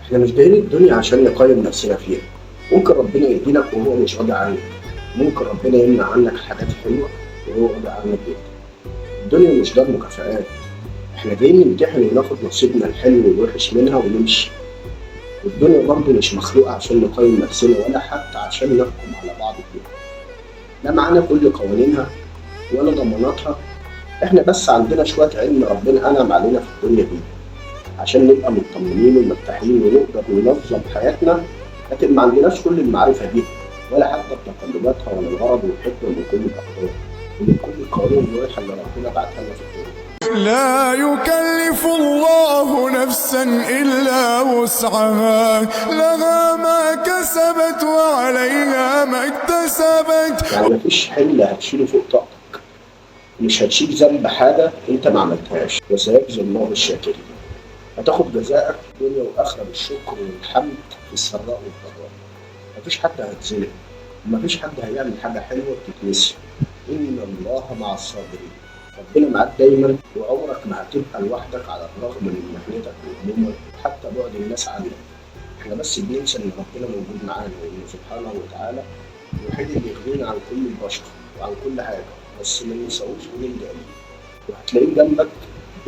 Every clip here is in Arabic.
احنا مش جايين الدنيا عشان نقيم نفسنا فيها. ممكن ربنا يديلك وهو مش راضي عنك، ممكن ربنا يمنع عنك حاجات حلوة وهو راضي عنك جدا. الدنيا مش دار مكافآت، احنا جايين نمتحن وناخد نصيبنا الحلو والوحش منها ونمشي. والدنيا برضه مش مخلوقة عشان نقيم نفسنا ولا حتى عشان نحكم على بعض فيها. لا معانا كل قوانينها ولا ضماناتها، احنا بس عندنا شوية علم ربنا أنعم علينا في الدنيا دي عشان نبقى مطمنين ومرتاحين ونقدر ننظم حياتنا. لكن ما عندناش كل المعرفة دي ولا حتى تقلباتها ولا الغرض والحكمة من كل الأقدار ومن كل القوانين الواضحة اللي ربنا بعتها لنا في الدنيا. لا يكلف الله نفسا إلا وسعها، لها ما كسبت وعليها ما اكتسبت. يعني مفيش حمل هتشيله فوق طاقتك، مش هتشيل ذنب حاجة أنت ما عملتهاش، وسيجزي الله الشاكرين. هتاخد جزاءك الدنيا والآخرة بالشكر والحمد في السراء والضراء. مفيش حد هيتظلم، ومفيش حد هيعمل حاجة حلوة بتتنسي. إن الله مع الصابرين. ربنا معاك دايما، وعمرك ما هتبقى لوحدك على الرغم من محنتك وهمومك حتى بعد الناس عنك. احنا بس بننسى ان ربنا موجود معانا وانه سبحانه وتعالى الوحيد اللي يغنينا عن كل البشر وعن كل حاجة، بس ما ننساهوش ونلجأ ليه. وهتلاقيه جنبك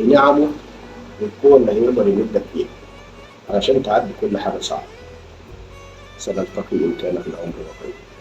بنعمه والقوة اللي هيقدر يمدك فيها علشان تعدي كل حاجة صعبة. سنلتقي إن كان في الأمر بقية.